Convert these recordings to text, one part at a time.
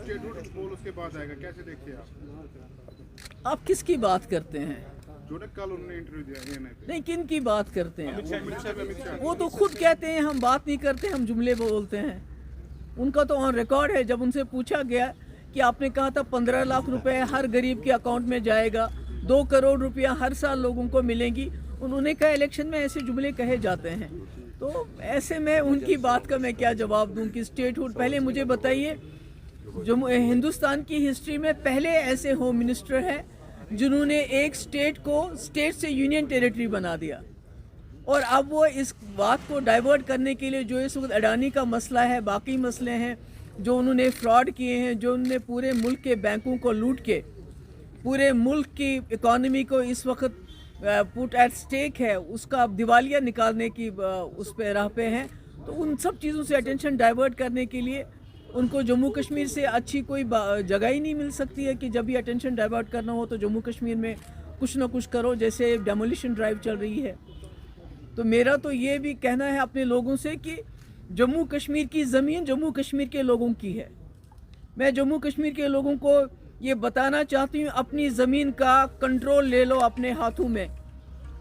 Statehood बोल उसके बाद आएगा, कैसे देखते हैं आप किसकी बात करते हैं? जो ने कल उन्होंने इंटरव्यू दिया ANI पे। नहीं, किन की बात करते हैं? अमित शाह वो तो खुद कहते हैं हम बात नहीं करते, हम जुमले बोलते हैं। उनका तो ऑन रिकॉर्ड है, जब उनसे पूछा गया कि आपने कहा था 15 लाख रुपए हर गरीब के अकाउंट में जाएगा, 2 करोड़ रुपया हर साल लोगों को मिलेंगी, उन्होंने कहा इलेक्शन में ऐसे जुमले कहे जाते हैं। तो ऐसे में उनकी बात का मैं क्या जवाब दूं कि स्टेटहुड, पहले मुझे बताइए जो हिंदुस्तान की हिस्ट्री में पहले ऐसे होम मिनिस्टर हैं जिन्होंने एक स्टेट को स्टेट से यूनियन टेरिटरी बना दिया, और अब वो इस बात को डाइवर्ट करने के लिए जो इस वक्त अडानी का मसला है, बाकी मसले हैं, जो उन्होंने फ्रॉड किए हैं, जो उन्होंने पूरे मुल्क के बैंकों को लूट के पूरे मुल्क की इकॉनमी को इस वक्त पुट एट स्टेक है, उसका अब दिवालिया निकालने की उस पे राह पे हैं। तो उन सब चीज़ों से अटेंशन डाइवर्ट करने के लिए उनको जम्मू कश्मीर से अच्छी कोई जगह ही नहीं मिल सकती है कि जब भी अटेंशन डाइवर्ट करना हो तो जम्मू कश्मीर में कुछ ना कुछ करो, जैसे डेमोलिशन ड्राइव चल रही है। तो मेरा तो ये भी कहना है अपने लोगों से कि जम्मू कश्मीर की ज़मीन जम्मू कश्मीर के लोगों की है। मैं जम्मू कश्मीर के लोगों को ये बताना चाहती हूँ, अपनी ज़मीन का कंट्रोल ले लो अपने हाथों में,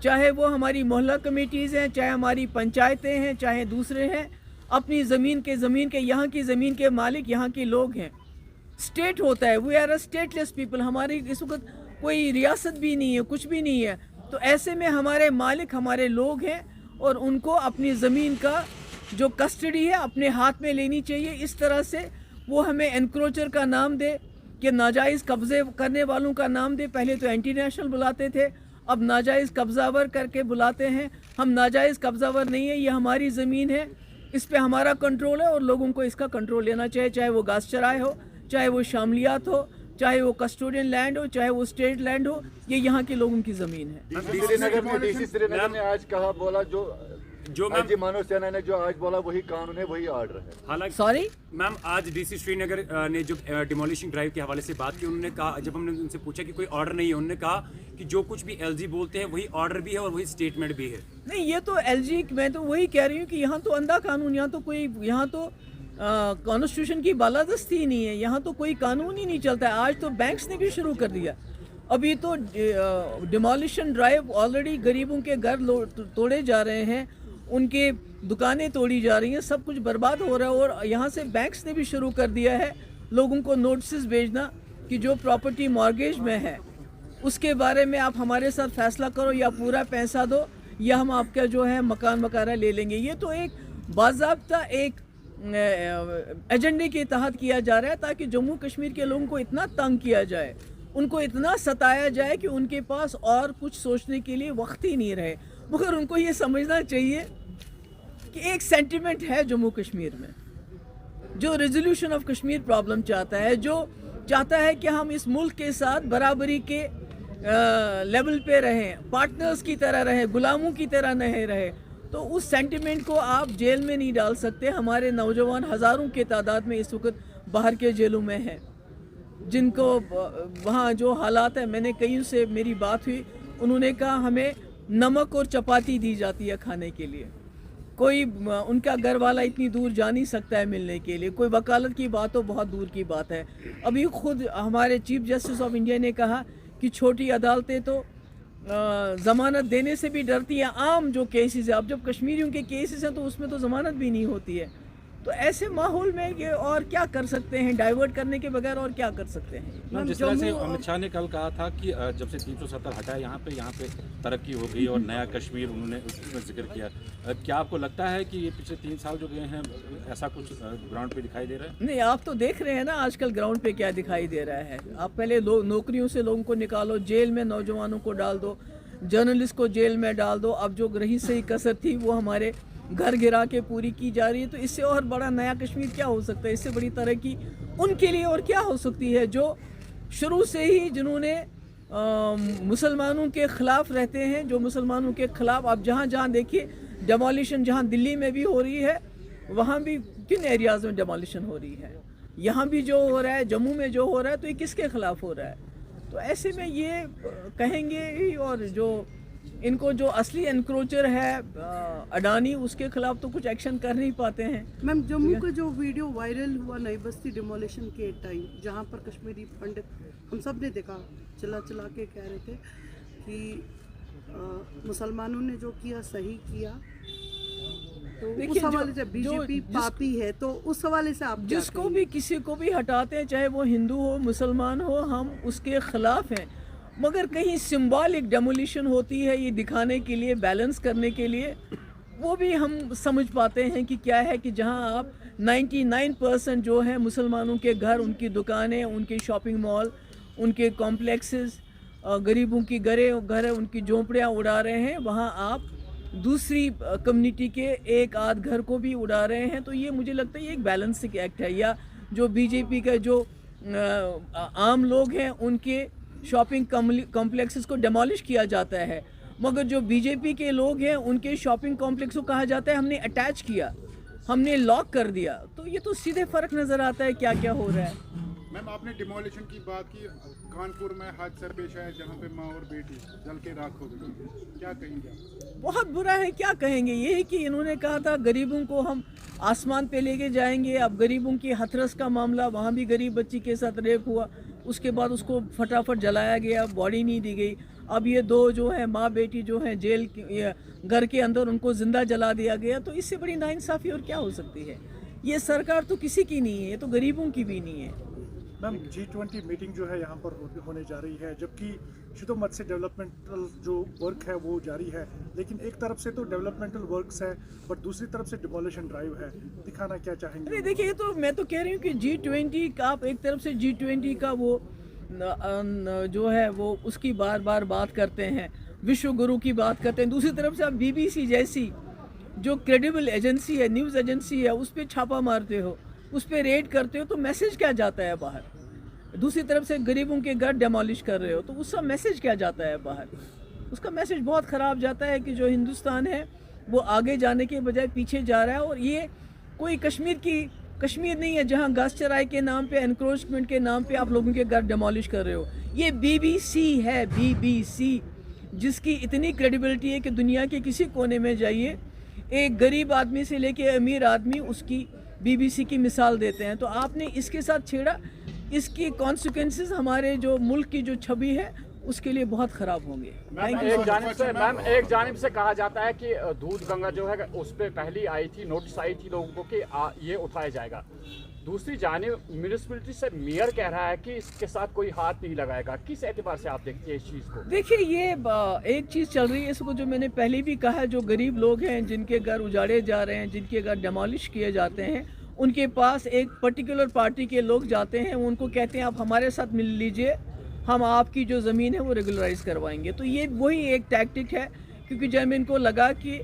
चाहे वो हमारी मोहल्ला कमेटीज़ हैं, चाहे हमारी पंचायतें हैं, चाहे दूसरे हैं। अपनी ज़मीन के यहाँ की ज़मीन के मालिक यहाँ के लोग हैं। स्टेट होता है, we are a stateless people, हमारी इस वक्त कोई रियासत भी नहीं है, कुछ भी नहीं है। तो ऐसे में हमारे मालिक हमारे लोग हैं और उनको अपनी ज़मीन का जो कस्टडी है अपने हाथ में लेनी चाहिए। इस तरह से वो हमें एनक्रोचर का नाम दे, कि नाजायज़ कब्ज़े करने वालों का नाम दे। पहले तो एंटी नेशनल बुलाते थे, अब नाजायज़ कब्ज़ावर करके बुलाते हैं। हम नाजायज़ कब्ज़ावर नहीं है, ये हमारी ज़मीन है, इस पे हमारा कंट्रोल है और लोगों को इसका कंट्रोल लेना चाहिए, चाहे वो घास चराए हो, चाहे वो शामलियात हो, चाहे वो कस्टोडियन लैंड हो, चाहे वो स्टेट लैंड हो, ये यहाँ के लोगों की ज़मीन है। डीसी श्रीनगर ने आज कहा बोला जो मानव सेना ने जो आज बोला वही कानून है, वही ऑर्डर है। हालांकि सॉरी मैम, आज डीसी श्रीनगर ने जो डिमोलिशिंग ड्राइव के हवाले से बात की, उन्होंने कहा, जब हमने उनसे पूछा कि कोई ऑर्डर नहीं है, उन्होंने कहा कि जो कुछ भी एलजी बोलते हैं वही ऑर्डर भी है और वही स्टेटमेंट भी है। नहीं, ये तो एलजी, मैं तो वही कह रही हूँ कि यहाँ तो अंधा कानून, यहाँ तो कॉन्स्टिट्यूशन की बालादस्ती ही नहीं है, यहाँ तो कोई कानून ही नहीं चलता है। आज तो बैंक्स ने भी शुरू कर दिया, अभी तो डिमोलिशन ड्राइव ऑलरेडी गरीबों के घर तोड़े जा रहे हैं, उनके दुकानें तोड़ी जा रही हैं, सब कुछ बर्बाद हो रहा है। और यहाँ से बैंक्स ने भी शुरू कर दिया है लोगों को नोटिस भेजना कि जो प्रॉपर्टी मॉर्गेज में है उसके बारे में आप हमारे साथ फैसला करो, या पूरा पैसा दो या हम आपका जो है मकान वगैरह ले लेंगे। ये तो एक बाज़ाब्ता एक एजेंडे के तहत किया जा रहा है ताकि जम्मू कश्मीर के लोगों को इतना तंग किया जाए, उनको इतना सताया जाए कि उनके पास और कुछ सोचने के लिए वक्त ही नहीं रहे। मगर उनको ये समझना चाहिए कि एक सेंटिमेंट है जम्मू कश्मीर में, जो रेजोल्यूशन ऑफ कश्मीर प्रॉब्लम चाहता है, जो चाहता है कि हम इस मुल्क के साथ बराबरी के लेवल पे रहें, पार्टनर्स की तरह रहें, गुलामों की तरह नहीं रहे। तो उस सेंटिमेंट को आप जेल में नहीं डाल सकते। हमारे नौजवान हज़ारों के तादाद में इस वक्त बाहर के जेलों में हैं, जिनको वहाँ जो हालात है, मैंने कईयों से मेरी बात हुई, उन्होंने कहा हमें नमक और चपाती दी जाती है खाने के लिए, कोई उनका घर वाला इतनी दूर जा नहीं सकता है मिलने के लिए, कोई वकालत की बात तो बहुत दूर की बात है। अभी खुद हमारे चीफ जस्टिस ऑफ इंडिया ने कहा कि छोटी अदालतें तो ज़मानत देने से भी डरती हैं। आम जो केसेस है, अब जब कश्मीरियों के केसेस हैं तो उसमें तो ज़मानत भी नहीं होती है। तो ऐसे माहौल में ये और क्या कर सकते हैं, डाइवर्ट करने के बगैर और क्या कर सकते हैं। जिस तरह से अमित शाह ने कल कहा था कि जब से 370 हटा यहाँ पे तरक्की हो गई और नया कश्मीर उन्होंने उसमें जिक्र किया, क्या आपको लगता है कि ये पिछले 3 साल जो गए हैं ऐसा कुछ ग्राउंड पे दिखाई दे रहा है? नहीं, आप तो देख रहे हैं ना आजकल ग्राउंड पे क्या दिखाई दे रहा है। आप पहले नौकरियों से लोगों को निकालो, जेल में नौजवानों को डाल दो, जर्नलिस्ट को जेल में डाल दो, अब जो रही सही कसर थी वो हमारे घर गिरा के पूरी की जा रही है। तो इससे और बड़ा नया कश्मीर क्या हो सकता है, इससे बड़ी तरक्की उनके लिए और क्या हो सकती है जो शुरू से ही जिन्होंने मुसलमानों के ख़िलाफ़ रहते हैं, जो मुसलमानों के ख़िलाफ़ आप जहाँ जहाँ देखिए डेमोलिशन, जहाँ दिल्ली में भी हो रही है, वहाँ भी किन एरियाज़ में डेमोलिशन हो रही है, यहाँ भी जो हो रहा है, जम्मू में जो हो रहा है, तो ये किसके ख़िलाफ़ हो रहा है। तो ऐसे में ये कहेंगे ही, और जो इनको जो असली एनक्रोचर है अडानी, उसके खिलाफ तो कुछ एक्शन कर नहीं पाते हैं। मैम, जम्मू का जो वीडियो वायरल हुआ नई बस्ती डिमोलिशन के टाइम, जहाँ पर कश्मीरी पंडित हम सब ने देखा, चला चला के कह रहे थे कि मुसलमानों ने जो किया सही किया, तो उस हवाले से बीजेपी पापी है, तो उस हवाले से आप जिसको भी किसी को भी हटाते हैं, चाहे वो हिंदू हो मुसलमान हो, हम उसके खिलाफ हैं। मगर कहीं सिंबॉलिक डेमोलिशन होती है ये दिखाने के लिए, बैलेंस करने के लिए, वो भी हम समझ पाते हैं कि क्या है कि जहां आप 99% जो है मुसलमानों के घर, उनकी दुकानें, उनके शॉपिंग मॉल, उनके कॉम्प्लेक्सेस, गरीबों की घर, उनकी झोंपड़ियाँ उड़ा रहे हैं, वहाँ आप दूसरी कम्युनिटी के एक आध घर को भी उड़ा रहे हैं। तो ये मुझे लगता है ये एक बैलेंसिंग एक्ट है। या जो बीजेपी का जो आम लोग हैं उनके शॉपिंग कॉम्प्लेक्सेस को डेमोलिश किया जाता है, मगर जो बीजेपी के लोग हैं उनके शॉपिंग कॉम्प्लेक्स को कहा जाता है हमने अटैच किया, हमने लॉक कर दिया। तो ये तो सीधे फ़र्क नज़र आता है क्या क्या हो रहा है। मैम, आपने डिमोलिशन की बात की, कानपुर में हादसा पेश आया जहाँ पे माँ और बेटी जल के राख हो गई, क्या कहेंगे आप? बहुत बुरा है, क्या कहेंगे। ये है कि इन्होंने कहा था गरीबों को हम आसमान पे लेके जाएंगे। अब गरीबों की हथरस का मामला, वहाँ भी गरीब बच्ची के साथ रेप हुआ, उसके बाद उसको फटाफट जलाया गया, बॉडी नहीं दी गई। अब ये दो जो है माँ बेटी जो है जेल घर के अंदर, उनको ज़िंदा जला दिया गया। तो इससे बड़ी नाइंसाफ़ी और क्या हो सकती है। ये सरकार तो किसी की नहीं है, ये तो गरीबों की भी नहीं है। मैम, G20 मीटिंग जो है यहाँ पर होने जा रही है, जबकि शुद्ध मत से डेवलपमेंटल जो वर्क है वो जारी है, लेकिन एक तरफ से तो डेवलपमेंटल वर्क्स है पर दूसरी तरफ से डिमोलिशन ड्राइव है, दिखाना क्या चाहेंगे? अरे देखिए, ये तो मैं तो कह रही हूँ कि G20 का आप एक तरफ से G20 का वो जो है वो उसकी बार बार बात करते हैं, विश्व गुरु की बात करते हैं, दूसरी तरफ से आप BBC जैसी जो क्रेडिबल एजेंसी है, न्यूज़ एजेंसी है, उस पर छापा मारते हो, उस पर रेड करते हो, तो मैसेज क्या जाता है बाहर? दूसरी तरफ से गरीबों के घर डेमोलिश कर रहे हो, तो उसका मैसेज क्या जाता है बाहर? उसका मैसेज बहुत ख़राब जाता है कि जो हिंदुस्तान है वो आगे जाने के बजाय पीछे जा रहा है। और ये कोई कश्मीर नहीं है जहाँ घास चराई के नाम पे, एनक्रोचमेंट के नाम पे आप लोगों के घर डेमोलिश कर रहे हो। ये BBC है, BBC, जिसकी इतनी क्रेडिबिलिटी है कि दुनिया के किसी कोने में जाइए, एक गरीब आदमी से लेके अमीर आदमी उसकी BBC की मिसाल देते हैं। तो आपने इसके साथ छेड़ा, इसकी कॉन्सिक्वेंसेस हमारे जो मुल्क की जो छवि है उसके लिए बहुत ख़राब होंगे। एक जानिब से कहा जाता है कि दूध गंगा जो है उस पर पहली आई थी, नोटिस आई थी लोगों को कि ये उठाया जाएगा। दूसरी जानिब म्यूनिसिपैलिटी से मेयर कह रहा है कि इसके साथ कोई हाथ नहीं लगाएगा। किस एतबार से आप देखते हैं इस चीज़ को? देखिए, ये एक चीज़ चल रही है, इसको जो मैंने पहले भी कहा, जो गरीब लोग हैं जिनके घर उजाड़े जा रहे हैं, जिनके घर डेमोलिश किए जाते हैं, उनके पास एक पर्टिकुलर पार्टी के लोग जाते हैं, उनको कहते हैं आप हमारे साथ मिल लीजिए, हम आपकी जो ज़मीन है वो रेगुलराइज करवाएंगे। तो ये वही एक टैक्टिक है, क्योंकि जब इनको लगा कि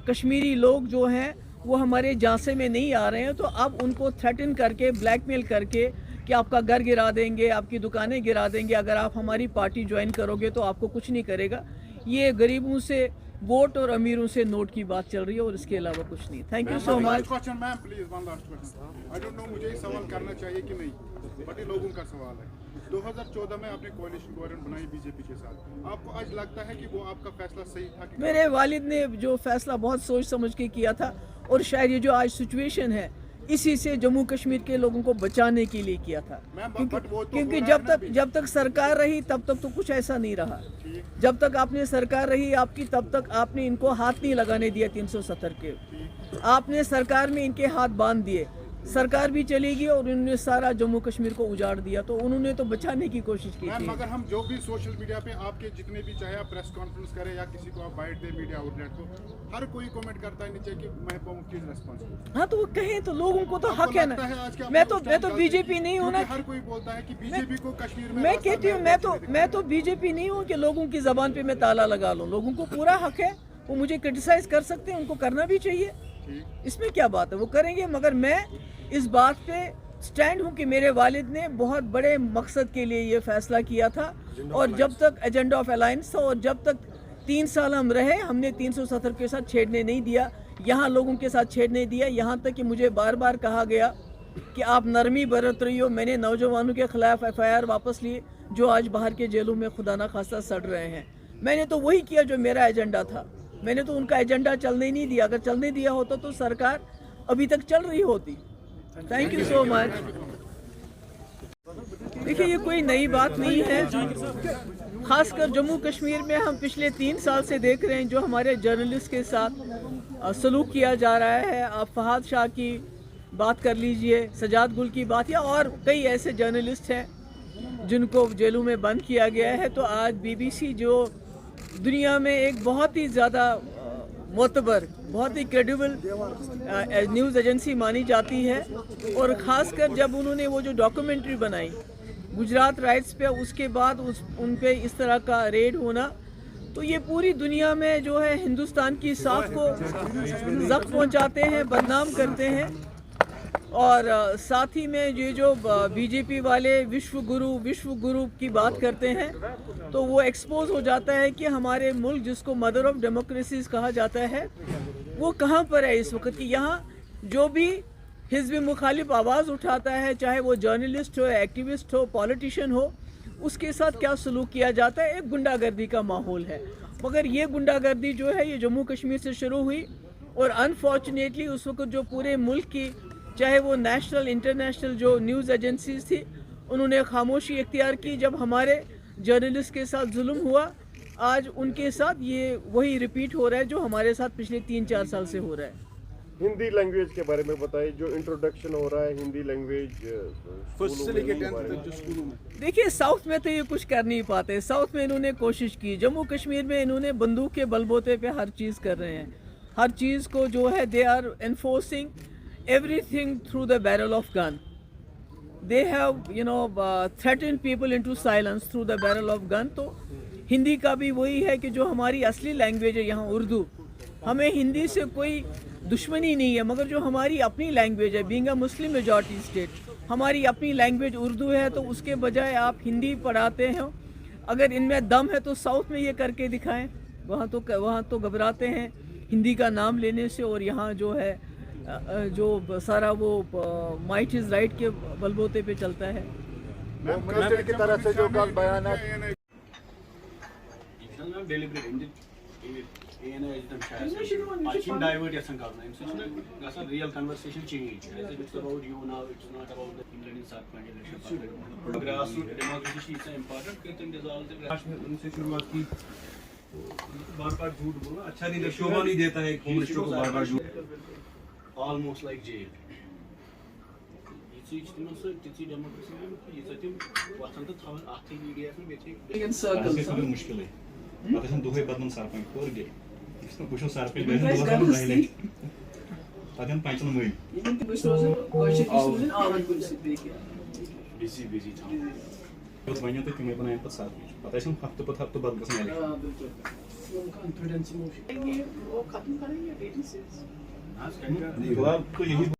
कश्मीरी लोग जो हैं वो हमारे झांसे में नहीं आ रहे हैं, तो अब उनको थ्रेटन करके, ब्लैकमेल करके कि आपका घर गिरा देंगे, आपकी दुकानें गिरा देंगे, अगर आप हमारी पार्टी ज्वाइन करोगे तो आपको कुछ नहीं करेगा। ये गरीबों से वोट और अमीरों से नोट की बात चल रही है और इसके अलावा कुछ नहीं। Thank you so much. Question ma'am, please one last question. I don't know मुझे सवाल करना चाहिए कि नहीं, बट ये लोगों का सवाल है। 2014 में आपने कोalition गवर्नमेंट बनाई बीजेपी के साथ, आपको आज लगता है कि वो आपका फैसला सही था कि? मेरे वालिद ने जो फैसला बहुत सोच समझ के किया था, और शायद ये जो आज सिचुएशन है इसी से जम्मू कश्मीर के लोगों को बचाने के लिए किया था। क्योंकि जब तक सरकार रही तब तक तो कुछ ऐसा नहीं रहा। जब तक आपने सरकार रही आपकी, तब तक आपने इनको हाथ नहीं लगाने दिया 370 के। आपने सरकार में इनके हाथ बांध दिए, सरकार भी चली गई और उन्होंने सारा जम्मू कश्मीर को उजाड़ दिया। तो उन्होंने तो बचाने की कोशिश की थी। मगर हम जो भी सोशल मीडिया पे आपके जितने भी, चाहे आप प्रेस कॉन्फ्रेंस करें या किसी को आप बाइट दे मीडिया आउटलेट को, हर कोई कमेंट करता है नीचे कि महबूब मुफ्ती रिस्पांसिबल। हाँ, तो वो कहें तो लोगों को तो हक है ना। मैं तो बीजेपी नहीं हूँ ना। हर कोई बोलता है कि बीजेपी को कश्मीर में, मैं कहती हूँ मैं तो बीजेपी नहीं हूँ कि लोगों की जबान पे मैं ताला लगा लूँ। लोगों को पूरा हक है, वो मुझे क्रिटिसाइज कर सकते हैं, उनको करना भी चाहिए, इसमें क्या बात है, वो करेंगे। मगर मैं इस बात पे स्टैंड हूँ कि मेरे वालिद ने बहुत बड़े मकसद के लिए ये फैसला किया था, और जब तक एजेंडा ऑफ अलायंस था, और जब तक 3 साल हम रहे, हमने 370 के साथ छेड़ने नहीं दिया, यहाँ लोगों के साथ छेड़ने दिया। यहाँ तक कि मुझे बार बार कहा गया कि आप नरमी बरत रही हो। मैंने नौजवानों के खिलाफ FIR वापस लिए जो आज बाहर के जेलों में खुदा ना खास्ता सड़ रहे हैं। میں نے تو وہی کیا جو میرا ایجنڈا تھا. میں نے تو ان کا ایجنڈا چلنے نہیں دیا. اگر چلنے دیا ہوتا تو سرکار ابھی تک چل رہی ہوتی. تھینک یو سو مچ. دیکھیے یہ کوئی نئی بات نہیں ہے. خاص کر جموں کشمیر میں ہم پچھلے 3 سال سے دیکھ رہے ہیں جو ہمارے جرنلسٹ کے ساتھ سلوک کیا جا رہا ہے. آپ فہد شاہ کی بات کر لیجئے, سجاد گل کی بات, یا اور کئی ایسے جرنلسٹ ہیں جن کو جیلوں میں بند کیا گیا ہے. تو آج بی بی سی جو دنیا میں ایک بہت ہی زیادہ معتبر, بہت ہی کریڈیبل نیوز ایجنسی مانی جاتی ہے, اور خاص کر جب انہوں نے وہ جو ڈاکومنٹری بنائی گجرات رائٹس پہ, اس کے بعد ان پہ اس طرح کا ریڈ ہونا, تو یہ پوری دنیا میں جو ہے ہندوستان کی ساکھ کو زخم پہنچاتے ہیں, بدنام کرتے ہیں. اور ساتھ ہی میں یہ جو بی جے پی والے وشو گرو کی بات کرتے ہیں, تو وہ ایکسپوز ہو جاتا ہے کہ ہمارے ملک جس کو مدر آف ڈیموکریسیز کہا جاتا ہے وہ کہاں پر ہے اس وقت. کہ یہاں جو بھی حزب مخالف آواز اٹھاتا ہے, چاہے وہ جرنلسٹ ہو, ایکٹیوسٹ ہو, پولیٹیشین ہو, اس کے ساتھ کیا سلوک کیا جاتا ہے. ایک گنڈا گردی کا ماحول ہے. مگر یہ گنڈا گردی جو ہے یہ جموں کشمیر سے شروع ہوئی, اور انفارچونیٹلی اس وقت جو پورے ملک کی, چاہے وہ نیشنل انٹرنیشنل جو نیوز ایجنسیز تھی, انہوں نے خاموشی اختیار کی جب ہمارے جرنلسٹ کے ساتھ ظلم ہوا. آج ان کے ساتھ یہ وہی ریپیٹ ہو رہا ہے جو ہمارے ساتھ پچھلے 3-4 سال سے ہو رہا ہے. ہندی لینگویج کے بارے میں بتائیے, جو انٹروڈکشن ہو رہا ہے ہندی لینگویج دیکھیے ساؤتھ میں تو یہ کچھ کر نہیں پاتے. ساؤتھ میں انہوں نے کوشش کی, جموں کشمیر میں انہوں نے بندوق کے بل بوتے پہ ہر چیز کر رہے ہیں. ہر چیز کو جو ہے they are enforcing everything through the barrel of gun. They have threatened people into silence through the barrel of gun. تو ہندی کا بھی وہی ہے کہ جو ہماری اصلی لینگویج ہے یہاں اردو, ہمیں ہندی سے کوئی دشمنی نہیں ہے, مگر جو ہماری اپنی لینگویج ہے, being a Muslim majority state, ہماری اپنی لینگویج اردو ہے, تو اس کے بجائے آپ ہندی پڑھاتے ہیں. اگر ان میں دم ہے تو ساؤتھ میں یہ کر کے دکھائیں. وہاں تو گھبراتے ہیں ہندی کا نام لینے سے, اور یہاں جو ہے جو سارا وہ مائٹ از رائٹ کے بلبوتے پہ چلتا ہے. منسٹر کی طرف سے جو کل بیانات real conversation change it's about you now, it's not about the Indian ساتھ grass root democracy is important کہ تم ان سے شروعات کی. بار بار جھوٹ بولنا اچھا نہیں, شوبھا نہیں دیتا ہے کمیونسٹوں کو بار بار جھوٹ, almost like jail. یہ تمن سی ڈیموکریسی وتھان تو تھوان اتھی میڈیا بیٹھے مشکل ہے. پتہ دہے بدل سرپنچ کور گئی بچوں سرپنچ پتہ پنچن مل بزی بزی ونو تو تمے بنائیں پتہ سرپنچ پتہ ہفتہ پتہ ہفتہ بدل گژھان.